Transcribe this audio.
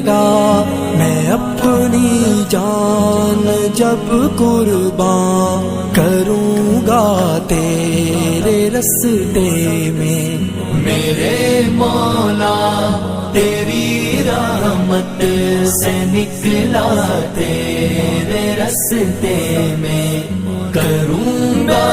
लगेगा। मैं अपनी जान जब कुर्बान करूँगा तेरे रस्ते में। मेरे मौला तेरी रहमत से निकला तेरे रस्ते में, करूँगा